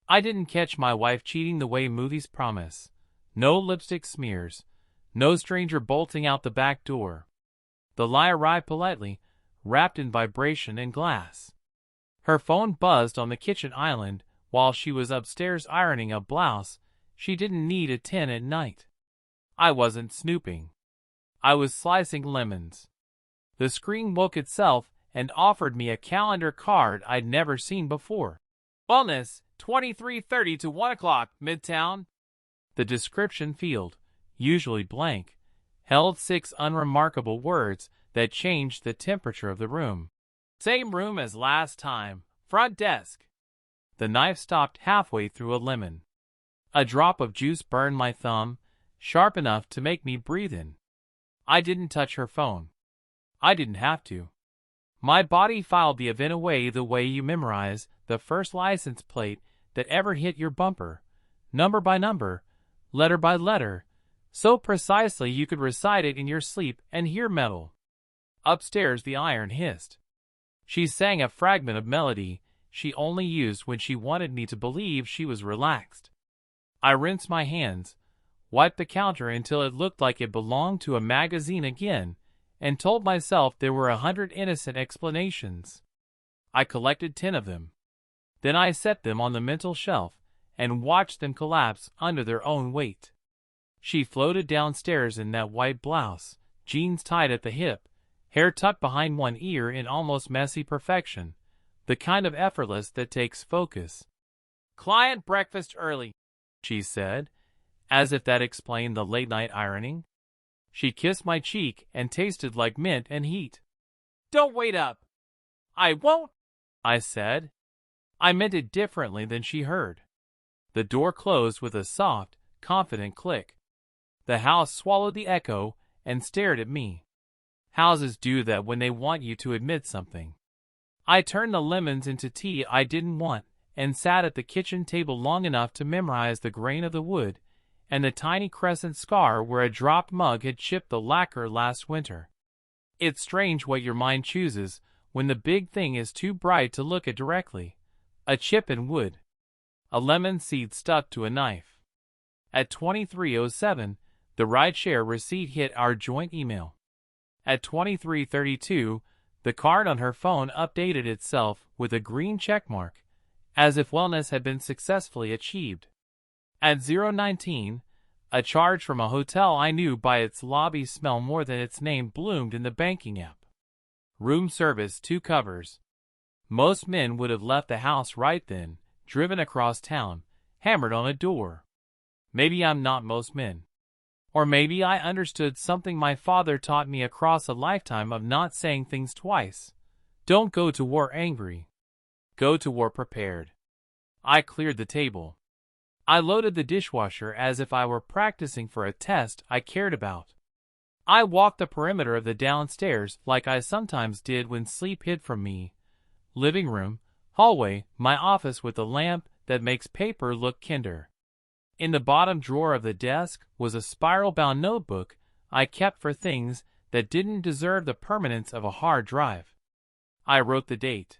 I didn't catch my wife cheating the way movies promise. No lipstick smears. No stranger bolting out the back door. The lie arrived politely, wrapped in vibration and glass. Her phone buzzed on the kitchen island while she was upstairs ironing a blouse she didn't need at 10 at night. I wasn't snooping. I was slicing lemons. The screen woke itself and offered me a calendar card I'd never seen before. Wellness, 23:30 to 1 o'clock, Midtown. The description field, usually blank, held 6 unremarkable words that changed the temperature of the room. Same room as last time. Front desk. The knife stopped halfway through a lemon. A drop of juice burned my thumb, sharp enough to make me breathe in. I didn't touch her phone. I didn't have to. My body filed the event away the way you memorize the first license plate that ever hit your bumper, number by number, letter by letter, so precisely you could recite it in your sleep and hear metal. Upstairs the iron hissed. She sang a fragment of melody she only used when she wanted me to believe she was relaxed. I rinsed my hands, wiped the counter until it looked like it belonged to a magazine again, and told myself there were 100 innocent explanations. I collected 10 of them. Then I set them on the mental shelf and watched them collapse under their own weight. She floated downstairs in that white blouse, jeans tied at the hip, hair tucked behind one ear in almost messy perfection, the kind of effortless that takes focus. "Client breakfast early," she said, as if that explained the late-night ironing. She kissed my cheek and tasted like mint and heat. "Don't wait up." "I won't," I said. I meant it differently than she heard. The door closed with a soft, confident click. The house swallowed the echo and stared at me. Houses do that when they want you to admit something. I turned the lemons into tea I didn't want and sat at the kitchen table long enough to memorize the grain of the wood and the tiny crescent scar where a dropped mug had chipped the lacquer last winter. It's strange what your mind chooses when the big thing is too bright to look at directly. A chip in wood. A lemon seed stuck to a knife. At 23:07, the rideshare receipt hit our joint email. At 23:32, the card on her phone updated itself with a green checkmark, as if wellness had been successfully achieved. At 0:19, a charge from a hotel I knew by its lobby smell more than its name bloomed in the banking app. Room service 2 covers. Most men would have left the house right then, driven across town, hammered on a door. Maybe I'm not most men. Or maybe I understood something my father taught me across a lifetime of not saying things twice. Don't go to war angry. Go to war prepared. I cleared the table. I loaded the dishwasher as if I were practicing for a test I cared about. I walked the perimeter of the downstairs like I sometimes did when sleep hid from me. Living room, hallway, my office with the lamp that makes paper look kinder. In the bottom drawer of the desk was a spiral-bound notebook I kept for things that didn't deserve the permanence of a hard drive. I wrote the date.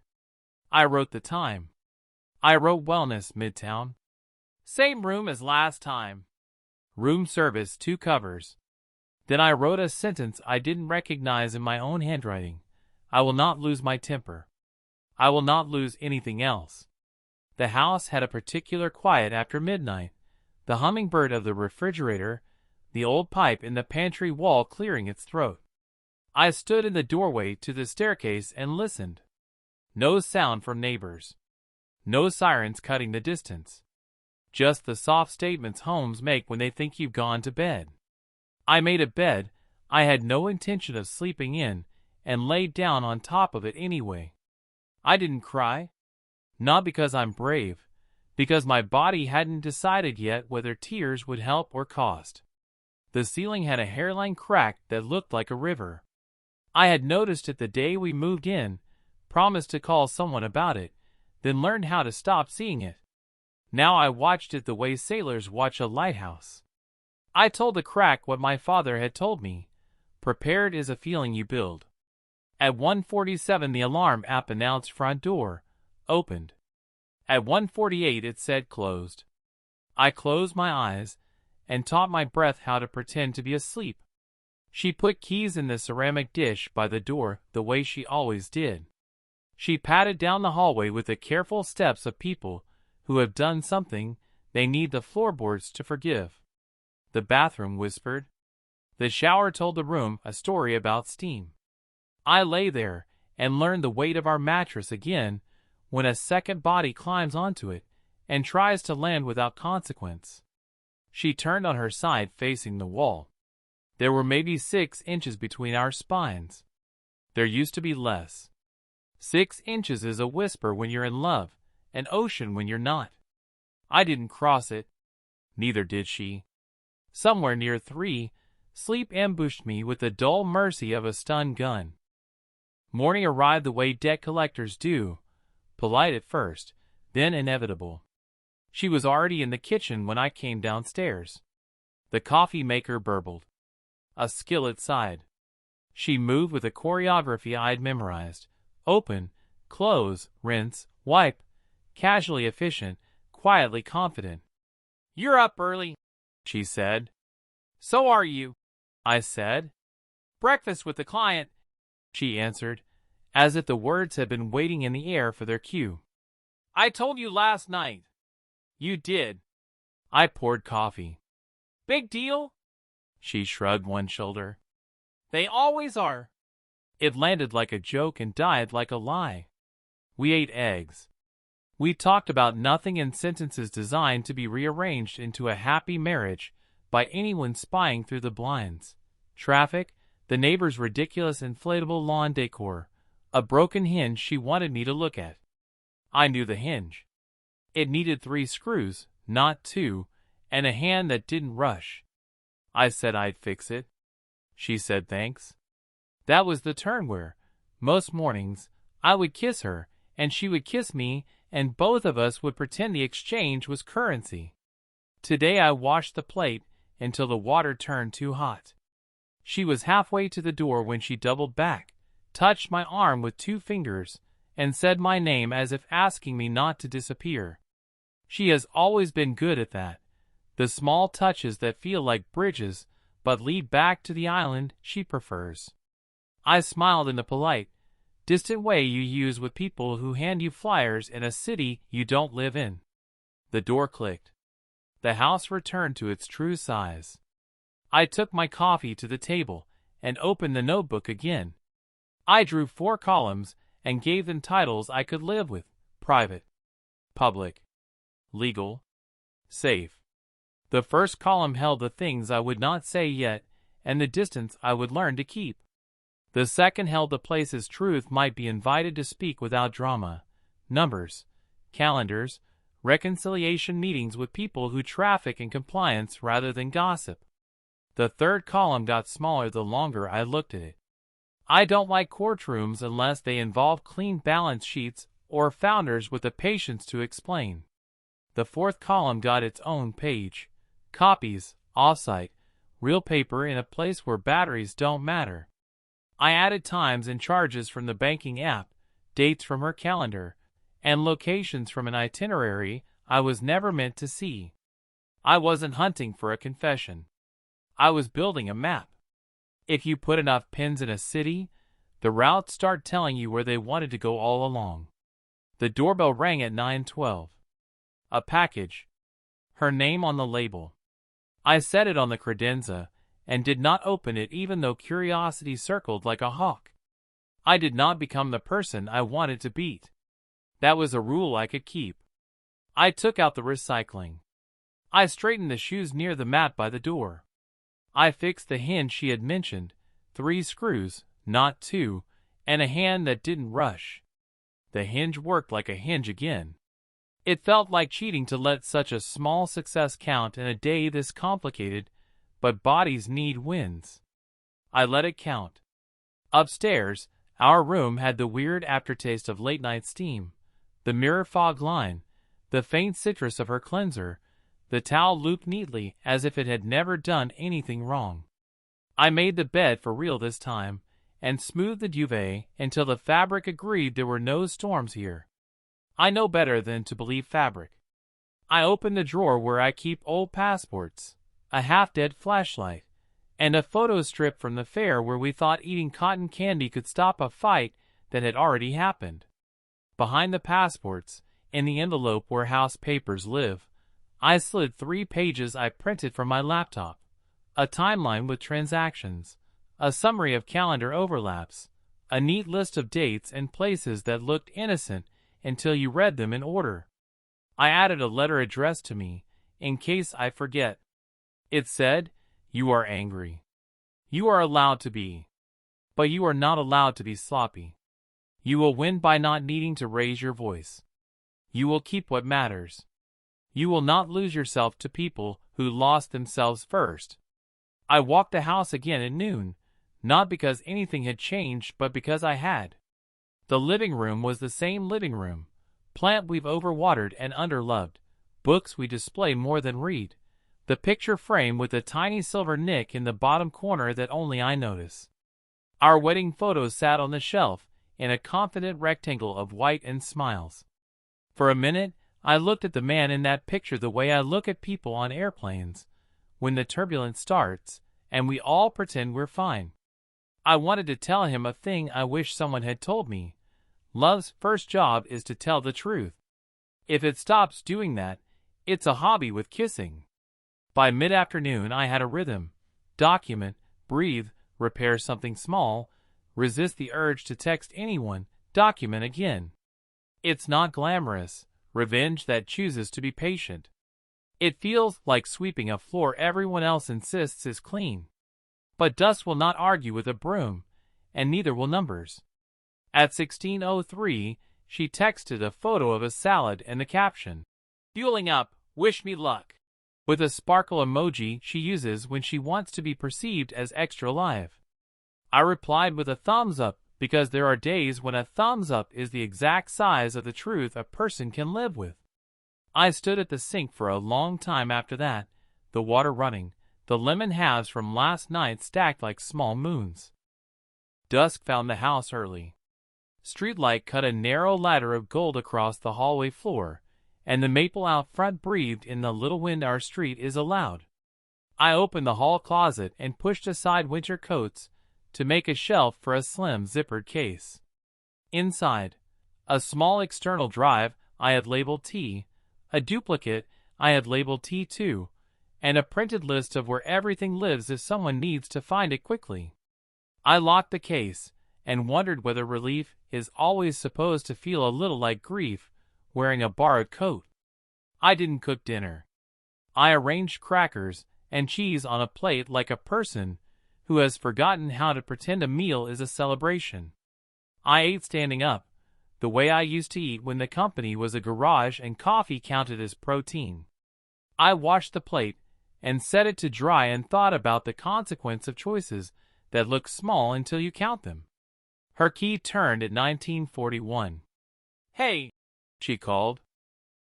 I wrote the time. I wrote Wellness Midtown. Same room as last time. Room service 2 covers. Then I wrote a sentence I didn't recognize in my own handwriting. I will not lose my temper. I will not lose anything else. The house had a particular quiet after midnight. The hummingbird of the refrigerator, the old pipe in the pantry wall clearing its throat. I stood in the doorway to the staircase and listened. No sound from neighbors. No sirens cutting the distance. Just the soft statements homes make when they think you've gone to bed. I made a bed I had no intention of sleeping in and laid down on top of it anyway. I didn't cry. Not because I'm brave. Because my body hadn't decided yet whether tears would help or cost. The ceiling had a hairline crack that looked like a river. I had noticed it the day we moved in, promised to call someone about it, then learned how to stop seeing it. Now I watched it the way sailors watch a lighthouse. I told the crack what my father had told me. Prepared is a feeling you build. At 1:47 the alarm app announced front door, opened. At 1:48 it said closed. I closed my eyes and taught my breath how to pretend to be asleep. She put keys in the ceramic dish by the door the way she always did. She patted down the hallway with the careful steps of people who have done something they need the floorboards to forgive. The bathroom whispered. The shower told the room a story about steam. I lay there and learned the weight of our mattress again when a second body climbs onto it and tries to land without consequence. She turned on her side facing the wall. There were maybe 6 inches between our spines. There used to be less. 6 inches is a whisper when you're in love, an ocean when you're not. I didn't cross it. Neither did she. Somewhere near 3, sleep ambushed me with the dull mercy of a stun gun. Morning arrived the way debt collectors do, polite at first, then inevitable. She was already in the kitchen when I came downstairs. The coffee maker burbled. A skillet sighed. She moved with a choreography I'd memorized. Open, close, rinse, wipe. Casually efficient, quietly confident. "You're up early," she said. "So are you," I said. "Breakfast with the client," she answered, as if the words had been waiting in the air for their cue. "I told you last night." "You did." I poured coffee. "Big deal?" She shrugged one shoulder. "They always are." It landed like a joke and died like a lie. We ate eggs. We talked about nothing in sentences designed to be rearranged into a happy marriage by anyone spying through the blinds. Traffic, the neighbor's ridiculous inflatable lawn decor, a broken hinge she wanted me to look at. I knew the hinge. It needed 3 screws, not 2, and a hand that didn't rush. I said I'd fix it. She said thanks. That was the turn where, most mornings, I would kiss her, and she would kiss me, and both of us would pretend the exchange was currency. Today I washed the plate until the water turned too hot. She was halfway to the door when she doubled back, touched my arm with 2 fingers, and said my name as if asking me not to disappear. She has always been good at that, the small touches that feel like bridges but lead back to the island she prefers. I smiled in the polite, distant way you use with people who hand you flyers in a city you don't live in. The door clicked. The house returned to its true size. I took my coffee to the table and opened the notebook again. I drew 4 columns and gave them titles I could live with: private, public, legal, safe. The first column held the things I would not say yet and the distance I would learn to keep. The second held the places truth might be invited to speak without drama: numbers, calendars, reconciliation meetings with people who traffic in compliance rather than gossip. The third column got smaller the longer I looked at it. I don't like courtrooms unless they involve clean balance sheets or founders with the patience to explain. The fourth column got its own page: copies, offsite, real paper in a place where batteries don't matter. I added times and charges from the banking app, dates from her calendar, and locations from an itinerary I was never meant to see. I wasn't hunting for a confession. I was building a map. If you put enough pins in a city, the routes start telling you where they wanted to go all along. The doorbell rang at 9:12. A package. Her name on the label. I set it on the credenza and did not open it even though curiosity circled like a hawk. I did not become the person I wanted to beat. That was a rule I could keep. I took out the recycling. I straightened the shoes near the mat by the door. I fixed the hinge she had mentioned, 3 screws, not 2, and a hand that didn't rush. The hinge worked like a hinge again. It felt like cheating to let such a small success count in a day this complicated, but bodies need wins. I let it count. Upstairs, our room had the weird aftertaste of late-night steam, the mirror fog line, the faint citrus of her cleanser, the towel looped neatly as if it had never done anything wrong. I made the bed for real this time, and smoothed the duvet until the fabric agreed there were no storms here. I know better than to believe fabric. I opened the drawer where I keep old passports, a half-dead flashlight, and a photo strip from the fair where we thought eating cotton candy could stop a fight that had already happened. Behind the passports, in the envelope where house papers live, I slid 3 pages I printed from my laptop, a timeline with transactions, a summary of calendar overlaps, a neat list of dates and places that looked innocent until you read them in order. I added a letter addressed to me, in case I forget. It said, "You are angry. You are allowed to be. But you are not allowed to be sloppy. You will win by not needing to raise your voice. You will keep what matters. You will not lose yourself to people who lost themselves first." I walked the house again at noon, not because anything had changed but because I had. The living room was the same living room, plant we've overwatered and underloved, books we display more than read, the picture frame with a tiny silver nick in the bottom corner that only I notice. Our wedding photos sat on the shelf in a confident rectangle of white and smiles. For a minute, I looked at the man in that picture the way I look at people on airplanes, when the turbulence starts, and we all pretend we're fine. I wanted to tell him a thing I wish someone had told me. Love's first job is to tell the truth. If it stops doing that, it's a hobby with kissing. By mid-afternoon I had a rhythm. Document, breathe, repair something small, resist the urge to text anyone, document again. It's not glamorous, revenge that chooses to be patient. It feels like sweeping a floor everyone else insists is clean. But dust will not argue with a broom, and neither will numbers. At 16:03, she texted a photo of a salad and the caption, "Fueling up, wish me luck," with a sparkle emoji she uses when she wants to be perceived as extra live. I replied with a thumbs up because there are days when a thumbs up is the exact size of the truth a person can live with. I stood at the sink for a long time after that, the water running, the lemon halves from last night stacked like small moons. Dusk found the house early. Streetlight cut a narrow ladder of gold across the hallway floor, and the maple out front breathed in the little wind our street is allowed. I opened the hall closet and pushed aside winter coats to make a shelf for a slim zippered case. Inside, a small external drive I had labeled T, a duplicate I had labeled T2, and a printed list of where everything lives if someone needs to find it quickly. I locked the case and wondered whether relief is always supposed to feel a little like grief wearing a borrowed coat. I didn't cook dinner. I arranged crackers and cheese on a plate like a person who has forgotten how to pretend a meal is a celebration. I ate standing up, the way I used to eat when the company was a garage and coffee counted as protein. I washed the plate and set it to dry and thought about the consequence of choices that look small until you count them. Her key turned at 1941. "Hey," she called.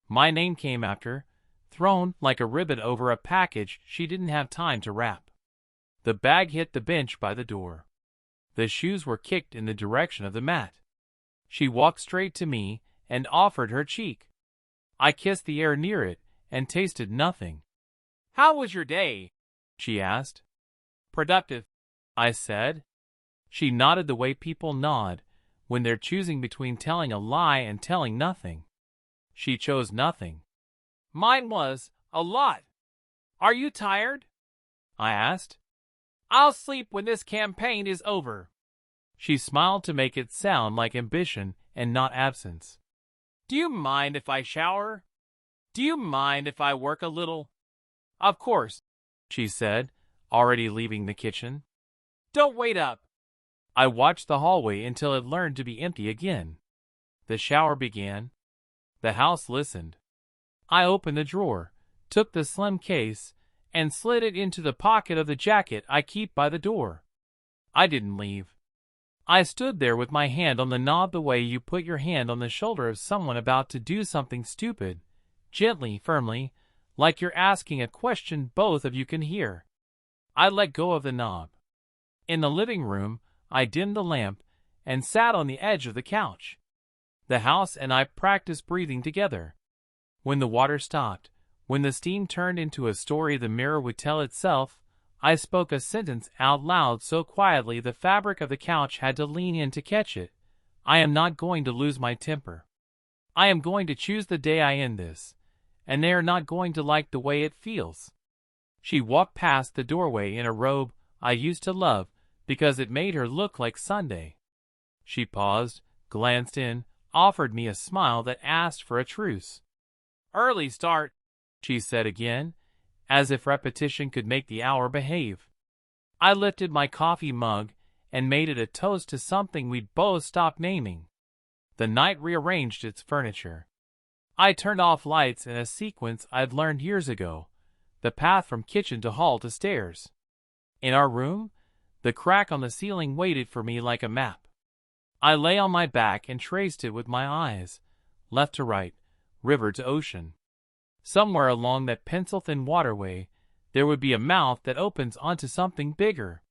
My name came after, thrown like a ribbon over a package she didn't have time to wrap. The bag hit the bench by the door. The shoes were kicked in the direction of the mat. She walked straight to me and offered her cheek. I kissed the air near it and tasted nothing. "How was your day?" she asked. "Productive," I said. She nodded the way people nod when they're choosing between telling a lie and telling nothing. She chose nothing. "Mine was a lot. Are you tired?" I asked. "I'll sleep when this campaign is over." She smiled to make it sound like ambition and not absence. "Do you mind if I shower? Do you mind if I work a little?" "Of course," she said, already leaving the kitchen. "Don't wait up." I watched the hallway until it learned to be empty again. The shower began. The house listened. I opened the drawer, took the slim case, and slid it into the pocket of the jacket I keep by the door. I didn't leave. I stood there with my hand on the knob the way you put your hand on the shoulder of someone about to do something stupid, gently, firmly, like you're asking a question both of you can hear. I let go of the knob. In the living room, I dimmed the lamp and sat on the edge of the couch. The house and I practiced breathing together. When the water stopped, when the steam turned into a story the mirror would tell itself, I spoke a sentence out loud so quietly the fabric of the couch had to lean in to catch it. I am not going to lose my temper. I am going to choose the day I end this, and they are not going to like the way it feels. She walked past the doorway in a robe I used to love because it made her look like Sunday. She paused, glanced in, offered me a smile that asked for a truce. "Early start," she said again, as if repetition could make the hour behave. I lifted my coffee mug and made it a toast to something we'd both stopped naming. The night rearranged its furniture. I turned off lights in a sequence I'd learned years ago, the path from kitchen to hall to stairs. In our room, the crack on the ceiling waited for me like a map. I lay on my back and traced it with my eyes, left to right, river to ocean. Somewhere along that pencil-thin waterway, there would be a mouth that opens onto something bigger.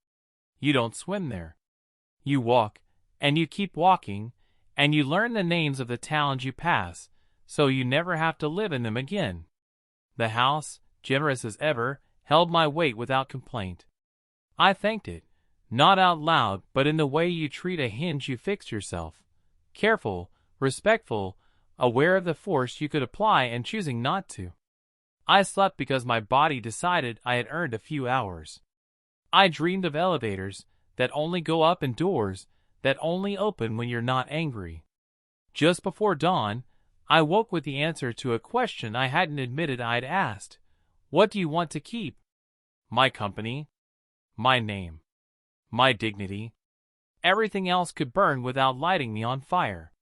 You don't swim there. You walk, and you keep walking, and you learn the names of the towns you pass, so you never have to live in them again. The house, generous as ever, held my weight without complaint. I thanked it, not out loud but in the way you treat a hinge you fixed yourself. Careful, respectful, aware of the force you could apply and choosing not to. I slept because my body decided I had earned a few hours. I dreamed of elevators that only go up and doors that only open when you're not angry. Just before dawn, I woke with the answer to a question I hadn't admitted I'd asked. What do you want to keep? My company? My name? My dignity? Everything else could burn without lighting me on fire.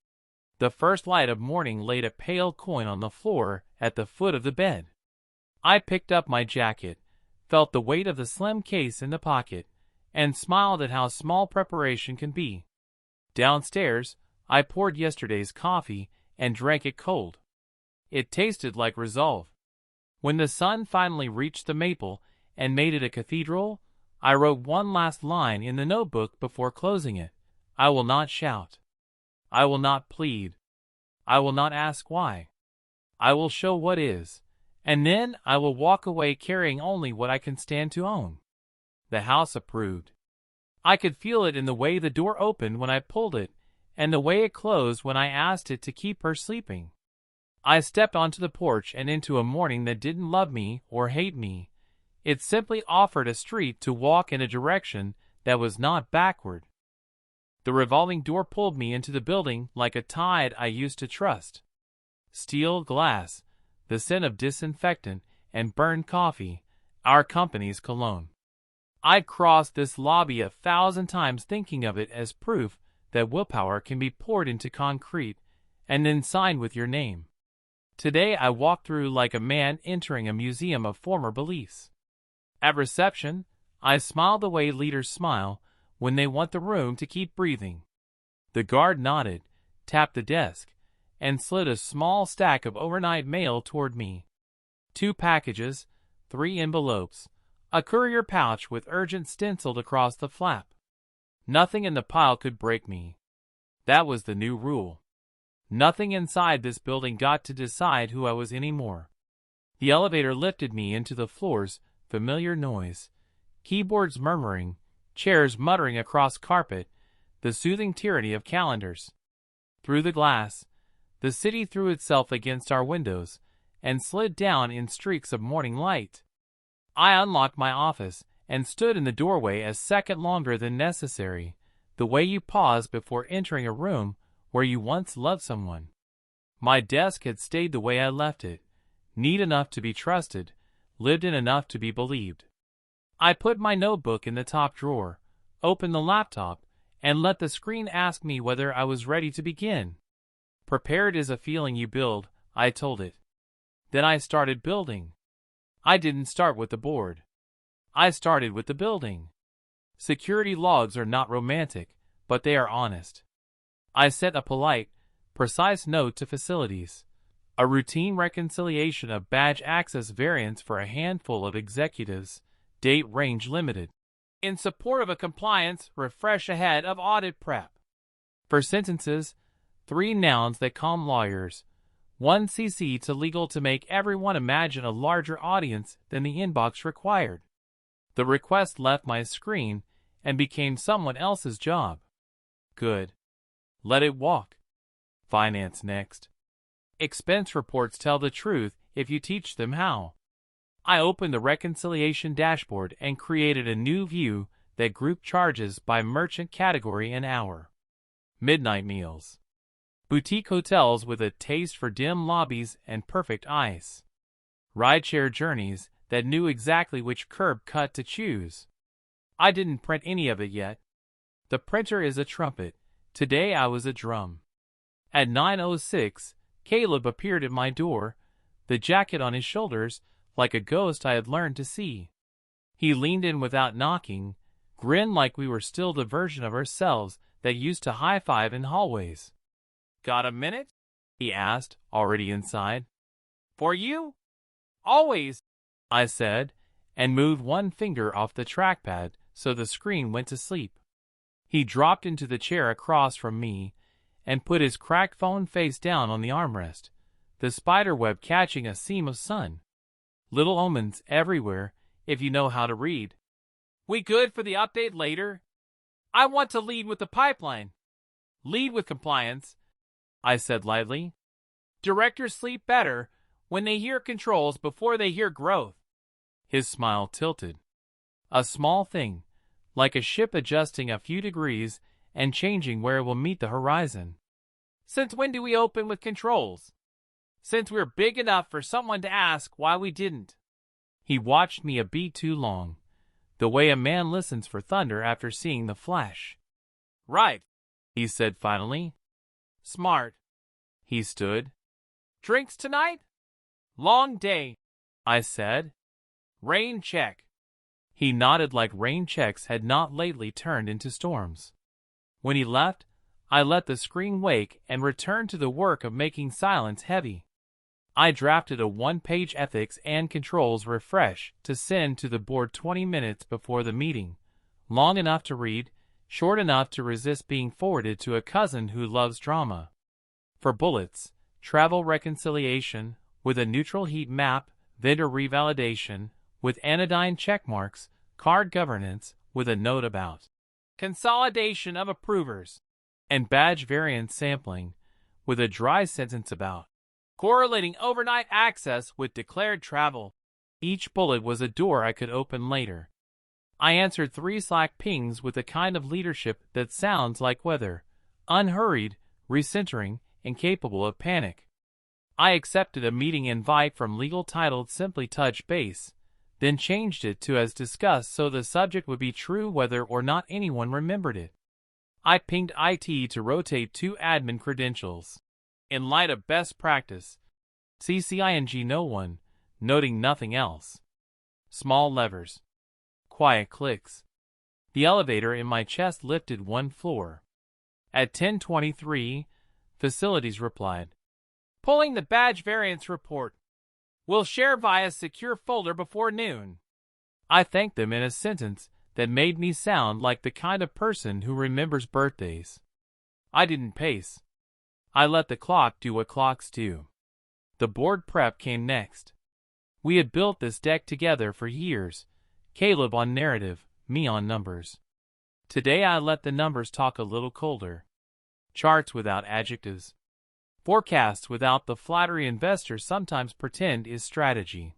The first light of morning laid a pale coin on the floor at the foot of the bed. I picked up my jacket, felt the weight of the slim case in the pocket, and smiled at how small preparation can be. Downstairs, I poured yesterday's coffee and drank it cold. It tasted like resolve. When the sun finally reached the maple and made it a cathedral, I wrote one last line in the notebook before closing it. I will not shout. I will not plead. I will not ask why. I will show what is, and then I will walk away carrying only what I can stand to own. The house approved. I could feel it in the way the door opened when I pulled it, and the way it closed when I asked it to keep her sleeping. I stepped onto the porch and into a morning that didn't love me or hate me. It simply offered a street to walk in a direction that was not backward. The revolving door pulled me into the building like a tide I used to trust. Steel glass, the scent of disinfectant and burned coffee, our company's cologne. I'd crossed this lobby 1,000 times thinking of it as proof that willpower can be poured into concrete and then signed with your name. Today I walked through like a man entering a museum of former beliefs. At reception, I smiled the way leaders smile when they want the room to keep breathing. The guard nodded, tapped the desk, and slid a small stack of overnight mail toward me. 2 packages, 3 envelopes, a courier pouch with urgent stenciled across the flap. Nothing in the pile could break me. That was the new rule. Nothing inside this building got to decide who I was anymore. The elevator lifted me into the floor's familiar noise, keyboards murmuring, chairs muttering across carpet, the soothing tyranny of calendars. Through the glass, the city threw itself against our windows and slid down in streaks of morning light. I unlocked my office and stood in the doorway a second longer than necessary, the way you pause before entering a room where you once loved someone. My desk had stayed the way I left it, neat enough to be trusted, lived in enough to be believed. I put my notebook in the top drawer, opened the laptop, and let the screen ask me whether I was ready to begin. Prepared is a feeling you build, I told it. Then I started building. I didn't start with the board. I started with the building. Security logs are not romantic, but they are honest. I sent a polite, precise note to facilities. A routine reconciliation of badge access variants for a handful of executives, date range limited. In support of a compliance refresh ahead of audit prep. For sentences, 3 nouns that calm lawyers, 1 cc to legal to make everyone imagine a larger audience than the inbox required. The request left my screen and became someone else's job. Good. Let it walk. Finance next. Expense reports tell the truth if you teach them how. I opened the reconciliation dashboard and created a new view that grouped charges by merchant category and hour. Midnight meals. Boutique hotels with a taste for dim lobbies and perfect ice. Rideshare journeys that knew exactly which curb cut to choose. I didn't print any of it yet. The printer is a trumpet. Today I was a drum. At 9:06, Caleb appeared at my door, the jacket on his shoulders, like a ghost I had learned to see. He leaned in without knocking, grinned like we were still the version of ourselves that used to high-five in hallways. "Got a minute?" he asked, already inside. "For you? Always," I said, and moved one finger off the trackpad so the screen went to sleep. He dropped into the chair across from me and put his cracked phone face down on the armrest, the spiderweb catching a seam of sun. Little omens everywhere if you know how to read. "We good for the update later? I want to lead with the pipeline." "Lead with compliance," I said lightly. "Directors sleep better when they hear controls before they hear growth." His smile tilted. A small thing, like a ship adjusting a few degrees and changing where it will meet the horizon. "Since when do we open with controls?" "Since we're big enough for someone to ask why we didn't." He watched me a beat too long, the way a man listens for thunder after seeing the flash. "Right," he said finally. "Smart." He stood. "Drinks tonight?" "Long day," I said. "Rain check." He nodded like rain checks had not lately turned into storms. When he left, I let the screen wake and returned to the work of making silence heavy. I drafted a 1-page ethics and controls refresh to send to the board 20 minutes before the meeting, long enough to read, short enough to resist being forwarded to a cousin who loves drama. For bullets, travel reconciliation, with a neutral heat map, vendor revalidation, with anodyne checkmarks, card governance, with a note about consolidation of approvers, and badge variant sampling, with a dry sentence about correlating overnight access with declared travel. Each bullet was a door I could open later. I answered 3 Slack pings with the kind of leadership that sounds like weather, unhurried, recentering, and capable of panic. I accepted a meeting invite from legal titled Simply Touch Base, then changed it to as discussed so the subject would be true whether or not anyone remembered it. I pinged IT to rotate 2 admin credentials. In light of best practice, CCING no one, noting nothing else. Small levers. Quiet clicks. The elevator in my chest lifted 1 floor. At 10:23, facilities replied, "Pulling the badge variance report. We'll share via secure folder before noon." I thanked them in a sentence that made me sound like the kind of person who remembers birthdays. I didn't pace. I let the clock do what clocks do. The board prep came next. We had built this deck together for years, Caleb on narrative, me on numbers. Today I let the numbers talk a little colder. Charts without adjectives. Forecasts without the flattery investors sometimes pretend is strategy.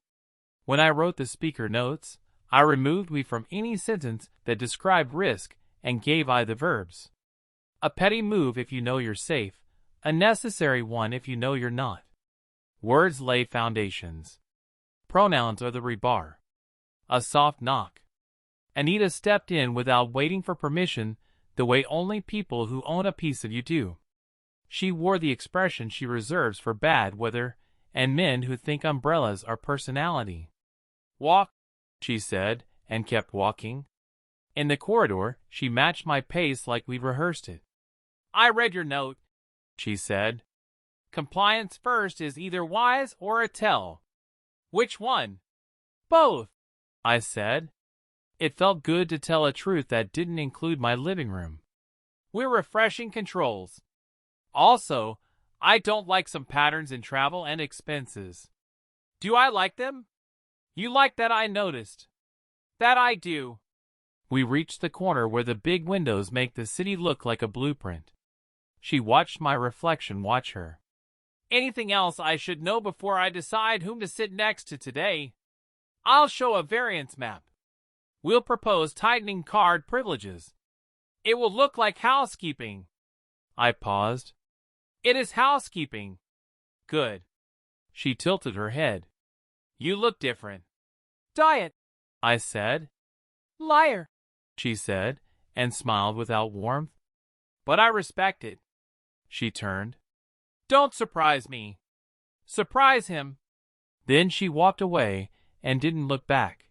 When I wrote the speaker notes, I removed we from any sentence that described risk and gave I the verbs. A petty move if you know you're safe, a necessary one if you know you're not. Words lay foundations. Pronouns are the rebar. A soft knock. Anita stepped in without waiting for permission, the way only people who own a piece of you do. She wore the expression she reserves for bad weather and men who think umbrellas are personality. "Walk," she said, and kept walking. In the corridor, she matched my pace like we'd rehearsed it. "I read your note," she said. "Compliance first is either wise or a tell." "Which one?" "Both," I said. It felt good to tell a truth that didn't include my living room. "We're refreshing controls." Also, I don't like some patterns in travel and expenses. Do I like them? You like that, I noticed. That I do. We reached the corner where the big windows make the city look like a blueprint. She watched my reflection watch her. Anything else I should know before I decide whom to sit next to today? I'll show a variance map. We'll propose tightening card privileges. It will look like housekeeping. I paused. It is housekeeping. Good. She tilted her head. You look different. Diet, I said. Liar, she said, and smiled without warmth. But I respect it. She turned. Don't surprise me. Surprise him. Then she walked away and didn't look back,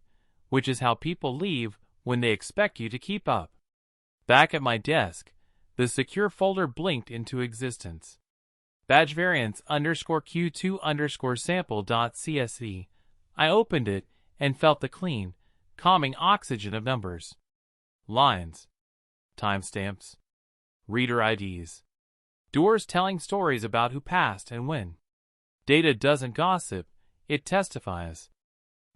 which is how people leave when they expect you to keep up. Back at my desk, the secure folder blinked into existence. Badge variance _Q2_sample.csv. I opened it and felt the clean, calming oxygen of numbers. Lines. Timestamps. Reader IDs. Doors telling stories about who passed and when. Data doesn't gossip, it testifies.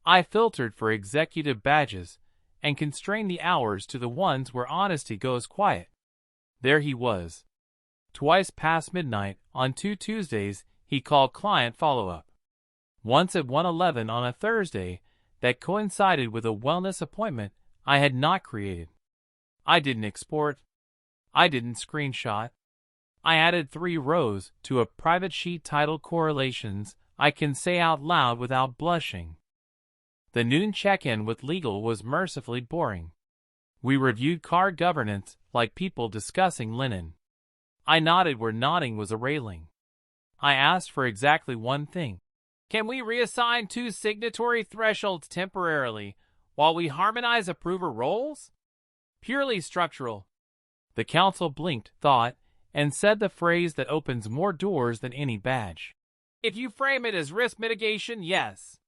I filtered for executive badges and constrained the hours to the ones where honesty goes quiet. There he was. Twice past midnight on 2 Tuesdays he called client follow-up. Once at 1:11 on a Thursday that coincided with a wellness appointment I had not created. I didn't export. I didn't screenshot. I added 3 rows to a private sheet titled Correlations I can say out loud without blushing. The noon check-in with legal was mercifully boring. We reviewed card governance like people discussing linen. I nodded where nodding was a railing. I asked for exactly one thing. Can we reassign 2 signatory thresholds temporarily while we harmonize approver roles? Purely structural. The counsel blinked, thought, and said the phrase that opens more doors than any badge. If you frame it as risk mitigation, yes.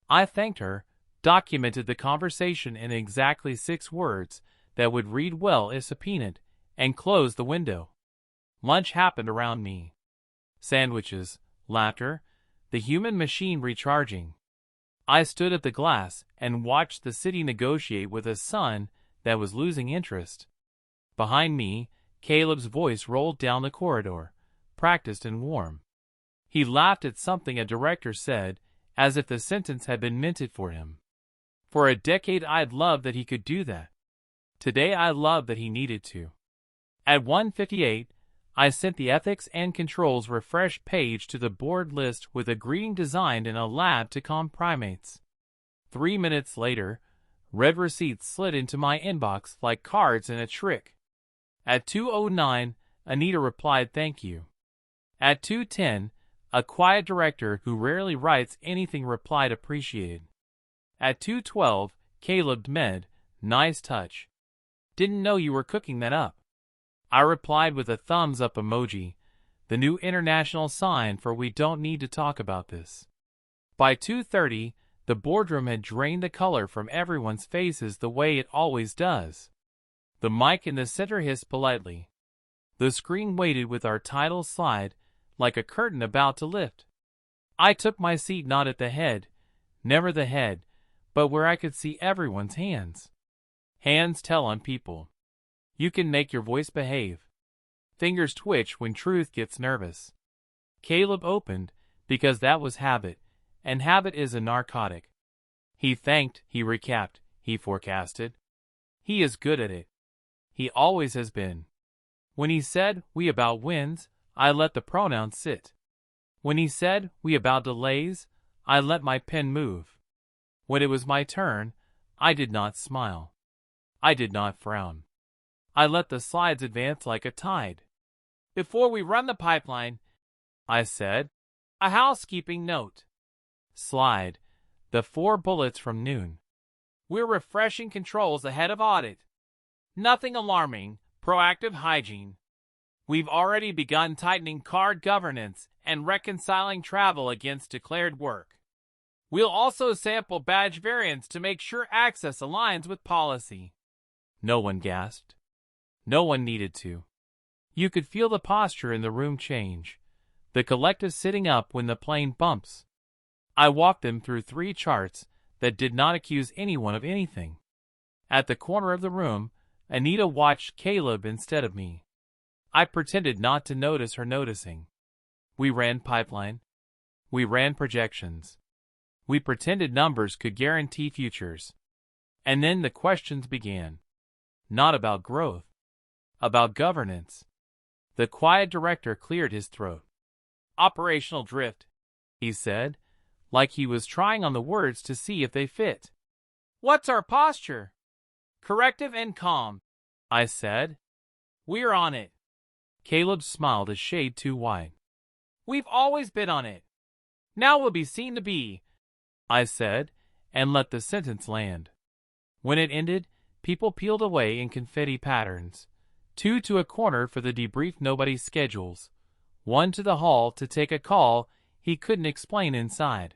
I thanked her, documented the conversation in exactly 6 words that would read well if subpoenaed, and closed the window. Lunch happened around me. Sandwiches, laughter, the human machine recharging. I stood at the glass and watched the city negotiate with a sun that was losing interest. Behind me, Caleb's voice rolled down the corridor, practiced and warm. He laughed at something a director said, as if the sentence had been minted for him. For a decade I'd loved that he could do that. Today I loved that he needed to. At 1:58, I sent the Ethics and Controls refresh page to the board list with a greeting designed in a lab to calm primates. 3 minutes later, red receipts slid into my inbox like cards in a trick. At 2:09, Anita replied thank you. At 2:10, a quiet director who rarely writes anything replied appreciated. At 2:12, Caleb med, nice touch. Didn't know you were cooking that up. I replied with a thumbs up emoji, the new international sign for we don't need to talk about this. By 2:30, the boardroom had drained the color from everyone's faces the way it always does. The mic in the center hissed politely. The screen waited with our title slide like a curtain about to lift. I took my seat not at the head, never the head, but where I could see everyone's hands. Hands tell on people. You can make your voice behave. Fingers twitch when truth gets nervous. Caleb opened because that was habit, and habit is a narcotic. He thanked, he recapped, he forecasted. He is good at it. He always has been. When he said, we about wins, I let the pronouns sit. When he said, we about delays, I let my pen move. When it was my turn, I did not smile. I did not frown. I let the slides advance like a tide. Before we run the pipeline, I said, a housekeeping note. Slide, the 4 bullets from noon. We're refreshing controls ahead of audit. Nothing alarming, proactive hygiene. We've already begun tightening card governance and reconciling travel against declared work. We'll also sample badge variants to make sure access aligns with policy. No one gasped. No one needed to. You could feel the posture in the room change, the collective sitting up when the plane bumps. I walked them through 3 charts that did not accuse anyone of anything. At the corner of the room, Anita watched Caleb instead of me. I pretended not to notice her noticing. We ran pipeline. We ran projections. We pretended numbers could guarantee futures. And then the questions began. Not about growth. About governance. The quiet director cleared his throat. Operational drift, he said, like he was trying on the words to see if they fit. What's our posture? Corrective and calm, I said. We're on it. Caleb smiled a shade too wide. We've always been on it. Now we'll be seen to be, I said, and let the sentence land. When it ended, people peeled away in confetti patterns. 2 to a corner for the debrief nobody's schedules. 1 to the hall to take a call he couldn't explain inside.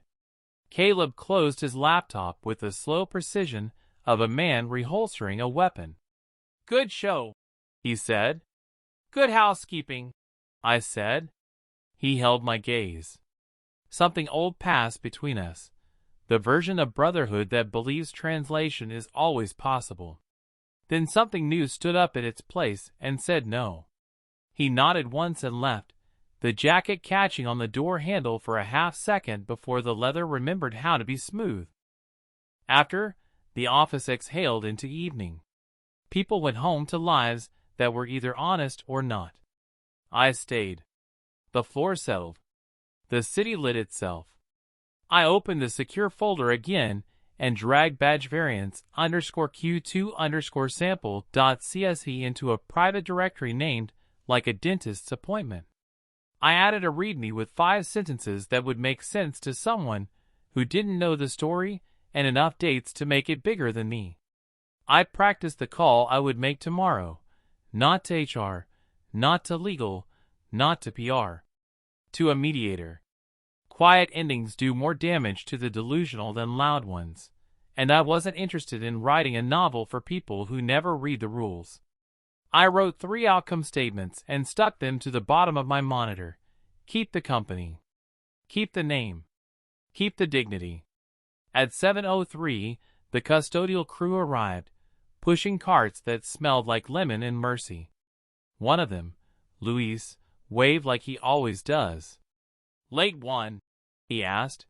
Caleb closed his laptop with the slow precision of a man reholstering a weapon. Good show, he said. Good housekeeping, I said. He held my gaze. Something old passed between us, the version of brotherhood that believes translation is always possible. Then something new stood up in its place and said no. He nodded once and left, the jacket catching on the door handle for a half-second before the leather remembered how to be smooth. After, the office exhaled into evening. People went home to lives that were either honest or not. I stayed. The floor settled. The city lit itself. I opened the secure folder again and dragged badge variants _Q2_sample.csv into a private directory named like a dentist's appointment. I added a readme with 5 sentences that would make sense to someone who didn't know the story and enough dates to make it bigger than me. I practiced the call I would make tomorrow, not to HR, not to legal, not to PR, to a mediator. Quiet endings do more damage to the delusional than loud ones, and I wasn't interested in writing a novel for people who never read the rules. I wrote 3 outcome statements and stuck them to the bottom of my monitor. Keep the company. Keep the name. Keep the dignity. At 7:03, the custodial crew arrived, pushing carts that smelled like lemon and mercy. One of them, Luis, waved like he always does. Late one, he asked.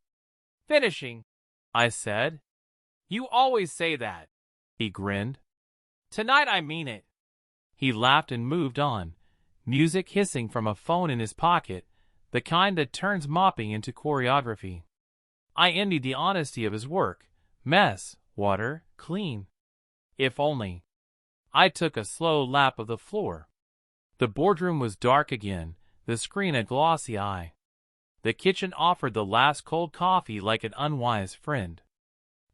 Finishing, I said. You always say that, he grinned. Tonight I mean it. He laughed and moved on, music hissing from a phone in his pocket, the kind that turns mopping into choreography. I envied the honesty of his work. Mess, water, clean. If only. I took a slow lap of the floor. The boardroom was dark again, the screen a glossy eye. The kitchen offered the last cold coffee like an unwise friend.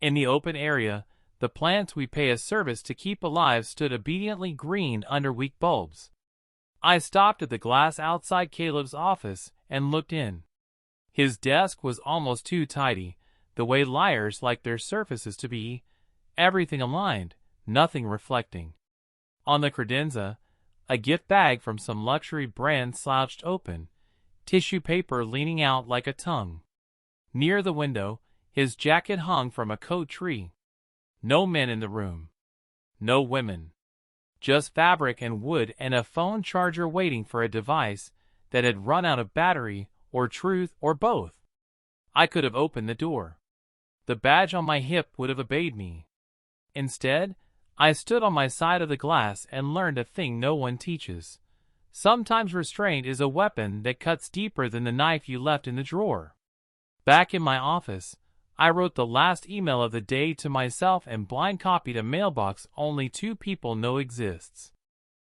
In the open area, the plants we pay a service to keep alive stood obediently green under weak bulbs. I stopped at the glass outside Caleb's office and looked in. His desk was almost too tidy, the way liars like their surfaces to be, everything aligned, nothing reflecting. On the credenza, a gift bag from some luxury brand slouched open, tissue paper leaning out like a tongue. Near the window, his jacket hung from a coat tree. No men in the room. No women. Just fabric and wood and a phone charger waiting for a device that had run out of battery or truth or both. I could have opened the door. The badge on my hip would have obeyed me. Instead, I stood on my side of the glass and learned a thing no one teaches. Sometimes restraint is a weapon that cuts deeper than the knife you left in the drawer. Back in my office, I wrote the last email of the day to myself and blind copied a mailbox only 2 people know exists.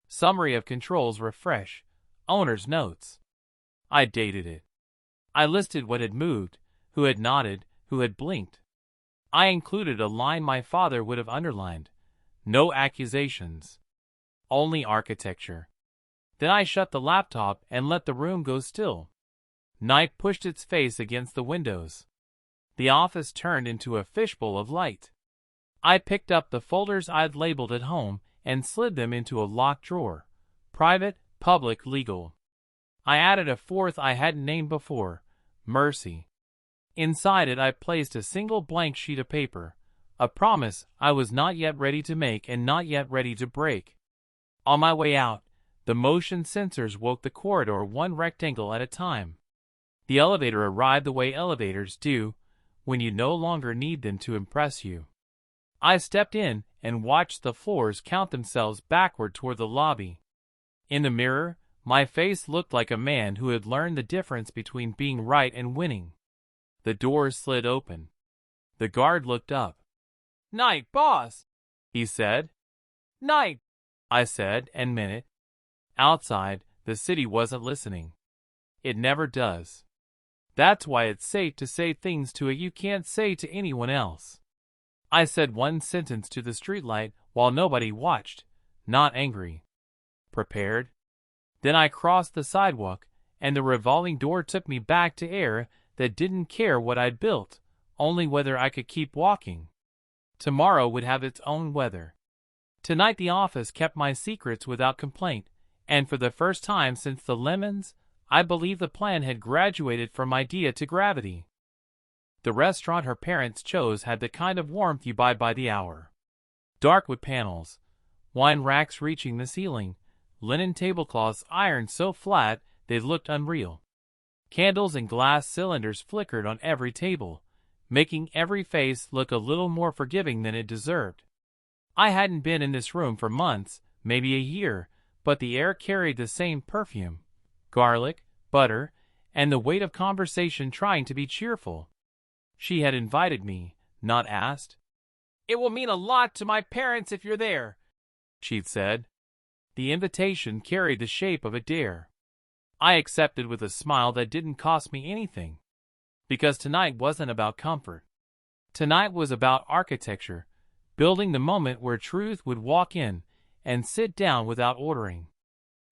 Summary of controls refresh. Owner's notes. I dated it. I listed what had moved, who had nodded, who had blinked. I included a line my father would have underlined. No accusations. Only architecture. Then I shut the laptop and let the room go still. Night pushed its face against the windows. The office turned into a fishbowl of light. I picked up the folders I'd labeled at home and slid them into a locked drawer. Private, public, legal. I added a fourth I hadn't named before, mercy. Inside it I placed a single blank sheet of paper, a promise I was not yet ready to make and not yet ready to break. On my way out, the motion sensors woke the corridor one rectangle at a time. The elevator arrived the way elevators do, when you no longer need them to impress you. I stepped in and watched the floors count themselves backward toward the lobby. In the mirror, my face looked like a man who had learned the difference between being right and winning. The doors slid open. The guard looked up. "Night, boss," he said. "Night," I said and meant it. Outside, the city wasn't listening. It never does. That's why it's safe to say things to it you can't say to anyone else. I said one sentence to the streetlight while nobody watched, not angry. Prepared. Then I crossed the sidewalk, and the revolving door took me back to air that didn't care what I'd built, only whether I could keep walking. Tomorrow would have its own weather. Tonight the office kept my secrets without complaint, and for the first time since the lemons, I believe the plan had graduated from idea to gravity. The restaurant her parents chose had the kind of warmth you buy by the hour. Dark wood panels, wine racks reaching the ceiling, linen tablecloths ironed so flat they looked unreal. Candles and glass cylinders flickered on every table, making every face look a little more forgiving than it deserved. I hadn't been in this room for months, maybe a year, but the air carried the same perfume, garlic, butter, and the weight of conversation trying to be cheerful. She had invited me, not asked. "It will mean a lot to my parents if you're there," she'd said. The invitation carried the shape of a dare. I accepted with a smile that didn't cost me anything. Because tonight wasn't about comfort. Tonight was about architecture, building the moment where truth would walk in and sit down without ordering.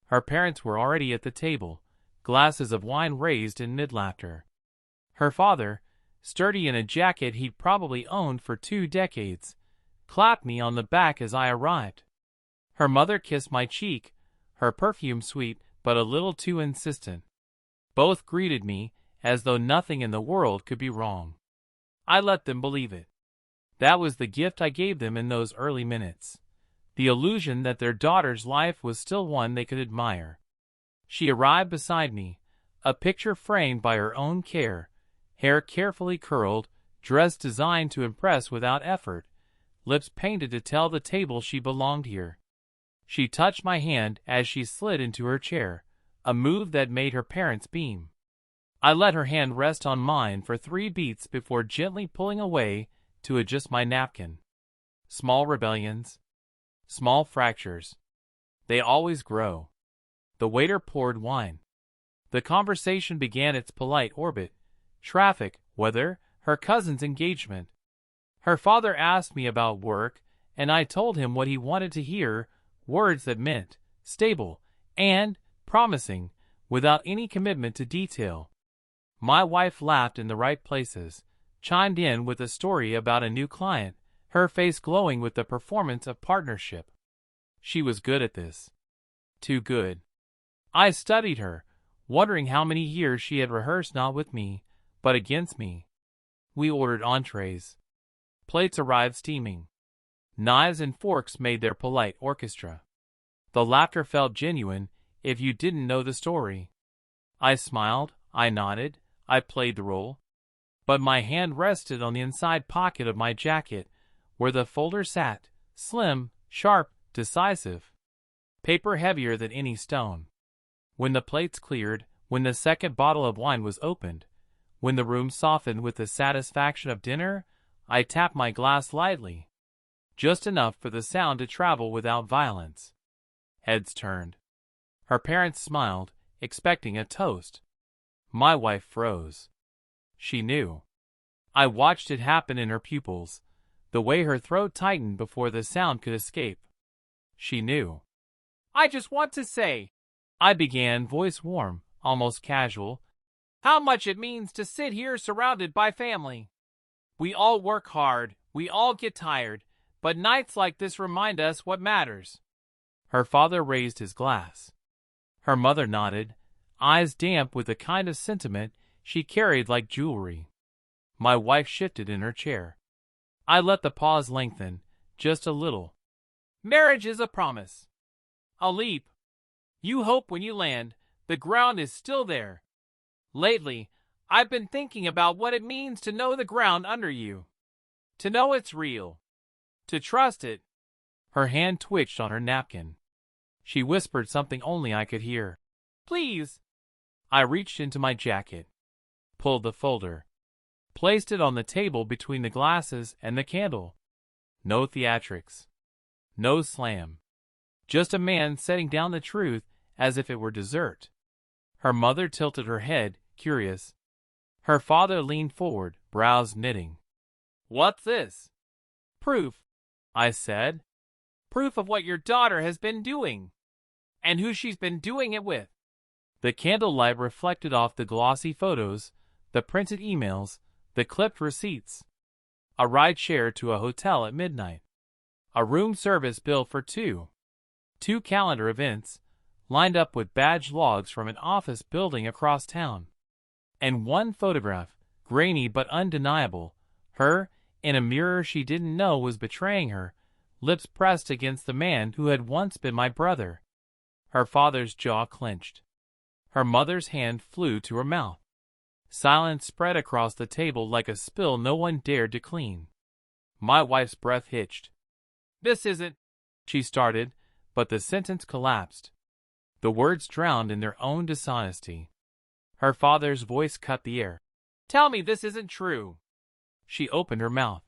Her parents were already at the table, glasses of wine raised in mid-laughter. Her father, sturdy in a jacket he'd probably owned for 2 decades, clapped me on the back as I arrived. Her mother kissed my cheek, her perfume sweet but a little too insistent. Both greeted me as though nothing in the world could be wrong. I let them believe it. That was the gift I gave them in those early minutes. The illusion that their daughter's life was still one they could admire. She arrived beside me, a picture framed by her own care, hair carefully curled, dress designed to impress without effort, lips painted to tell the table she belonged here. She touched my hand as she slid into her chair, a move that made her parents beam. I let her hand rest on mine for 3 beats before gently pulling away to adjust my napkin. Small rebellions, small fractures. They always grow. The waiter poured wine. The conversation began its polite orbit. Traffic, weather, her cousin's engagement. Her father asked me about work, and I told him what he wanted to hear, words that meant stable and promising, without any commitment to detail. My wife laughed in the right places, chimed in with a story about a new client, her face glowing with the performance of partnership. She was good at this. Too good. I studied her, wondering how many years she had rehearsed not with me, but against me. We ordered entrees. Plates arrived steaming. Knives and forks made their polite orchestra. The laughter felt genuine if you didn't know the story. I smiled, I nodded, I played the role. But my hand rested on the inside pocket of my jacket, where the folder sat, slim, sharp, decisive. Paper heavier than any stone. When the plates cleared, when the second bottle of wine was opened, when the room softened with the satisfaction of dinner, I tapped my glass lightly. Just enough for the sound to travel without violence. Heads turned. Her parents smiled, expecting a toast. My wife froze. She knew. I watched it happen in her pupils, the way her throat tightened before the sound could escape. She knew. "I just want to say," I began, voice warm, almost casual, "how much it means to sit here surrounded by family. We all work hard, we all get tired, but nights like this remind us what matters." Her father raised his glass. Her mother nodded, eyes damp with the kind of sentiment she carried like jewelry. My wife shifted in her chair. I let the pause lengthen, just a little. Marriage is a promise. A leap. You hope when you land, the ground is still there. Lately, I've been thinking about what it means to know the ground under you. To know it's real. To trust it. Her hand twitched on her napkin. She whispered something only I could hear. Please. I reached into my jacket, pulled the folder, placed it on the table between the glasses and the candle. No theatrics. No slam. Just a man setting down the truth as if it were dessert. Her mother tilted her head, curious. Her father leaned forward, brows knitting. What's this? Proof, I said. Proof of what your daughter has been doing. And who she's been doing it with. The candlelight reflected off the glossy photos, the printed emails, the clipped receipts. A ride share to a hotel at midnight. A room service bill for two. 2 calendar events, lined up with badge logs from an office building across town. And 1 photograph, grainy but undeniable, her, in a mirror she didn't know was betraying her, lips pressed against the man who had once been my brother. Her father's jaw clenched. Her mother's hand flew to her mouth. Silence spread across the table like a spill no one dared to clean. My wife's breath hitched. This isn't, she started, but the sentence collapsed. The words drowned in their own dishonesty. Her father's voice cut the air. Tell me this isn't true. She opened her mouth.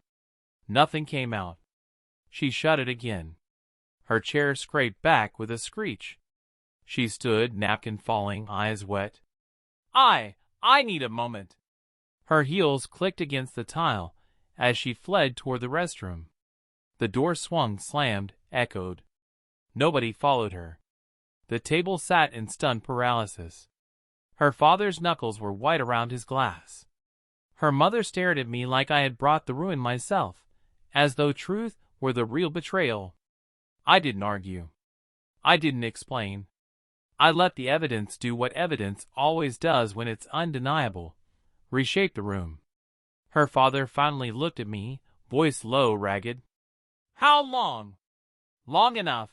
Nothing came out. She shut it again. Her chair scraped back with a screech. She stood, napkin falling, eyes wet. I need a moment. Her heels clicked against the tile as she fled toward the restroom. The door swung, slammed, echoed. Nobody followed her. The table sat in stunned paralysis. Her father's knuckles were white around his glass. Her mother stared at me like I had brought the ruin myself, as though truth were the real betrayal. I didn't argue. I didn't explain. I let the evidence do what evidence always does when it's undeniable, reshape the room. Her father finally looked at me, voice low, ragged. How long? Long enough,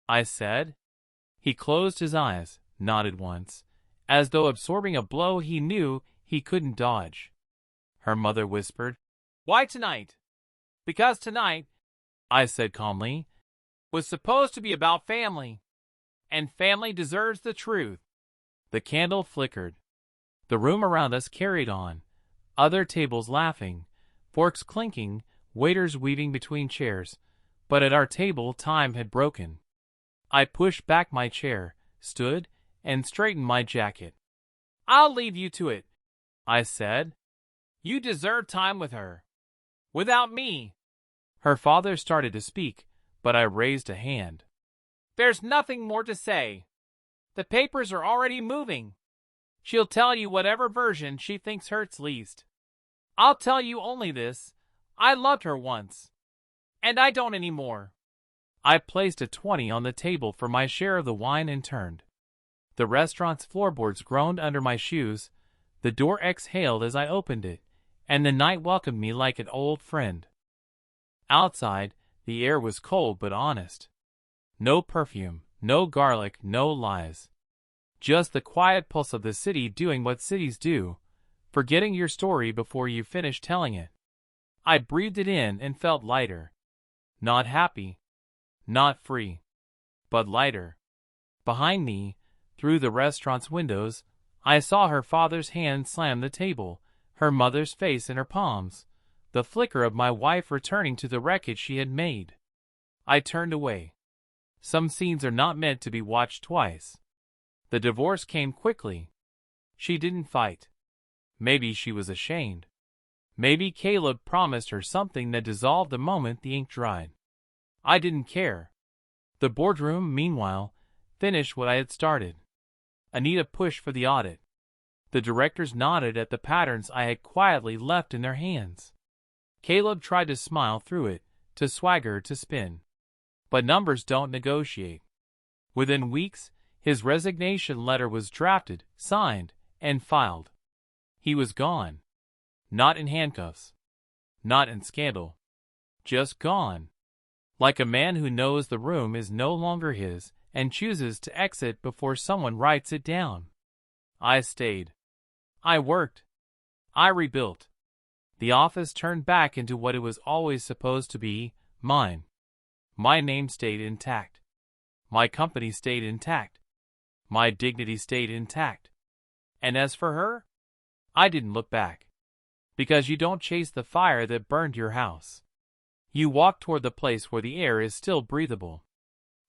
I said. He closed his eyes, nodded once, as though absorbing a blow he knew he couldn't dodge. Her mother whispered, Why tonight? Because tonight, I said calmly, was supposed to be about family. And family deserves the truth. The candle flickered. The room around us carried on, other tables laughing, forks clinking, waiters weaving between chairs, but at our table time had broken. I pushed back my chair, stood, and straightened my jacket. I'll leave you to it, I said. You deserve time with her. Without me. Her father started to speak, but I raised a hand. There's nothing more to say. The papers are already moving. She'll tell you whatever version she thinks hurts least. I'll tell you only this. I loved her once. And I don't anymore. I placed a 20 on the table for my share of the wine and turned. The restaurant's floorboards groaned under my shoes, the door exhaled as I opened it, and the night welcomed me like an old friend. Outside, the air was cold but honest. No perfume, no garlic, no lies. Just the quiet pulse of the city doing what cities do, forgetting your story before you finish telling it. I breathed it in and felt lighter. Not happy, not free, but lighter. Behind me, through the restaurant's windows, I saw her father's hand slam the table, her mother's face in her palms, the flicker of my wife returning to the wreckage she had made. I turned away. Some scenes are not meant to be watched twice. The divorce came quickly. She didn't fight. Maybe she was ashamed. Maybe Caleb promised her something that dissolved the moment the ink dried. I didn't care. The boardroom, meanwhile, finished what I had started. Anita pushed for the audit. The directors nodded at the patterns I had quietly left in their hands. Caleb tried to smile through it, to swagger, to spin. But numbers don't negotiate. Within weeks, His resignation letter was drafted, signed, and filed. He was gone. Not in handcuffs. Not in scandal. Just gone. Like a man who knows the room is no longer his and chooses to exit before someone writes it down. I stayed. I worked. I rebuilt. The office turned back into what it was always supposed to be, mine. My name stayed intact. My company stayed intact. My dignity stayed intact. And as for her, I didn't look back. Because you don't chase the fire that burned your house. You walk toward the place where the air is still breathable.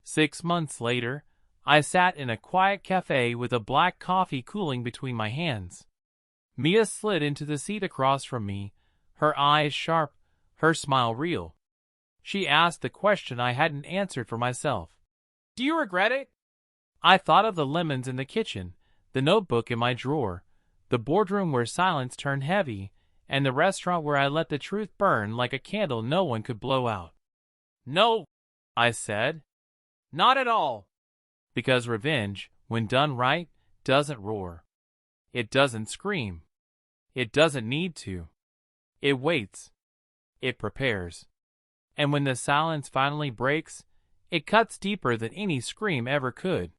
6 months later, I sat in a quiet cafe with a black coffee cooling between my hands. Mia slid into the seat across from me, her eyes sharp, her smile real. She asked the question I hadn't answered for myself. Do you regret it? I thought of the lemons in the kitchen, the notebook in my drawer, the boardroom where silence turned heavy, and the restaurant where I let the truth burn like a candle no one could blow out. No, I said. Not at all. Because revenge, when done right, doesn't roar. It doesn't scream. It doesn't need to. It waits. It prepares. And when the silence finally breaks, it cuts deeper than any scream ever could.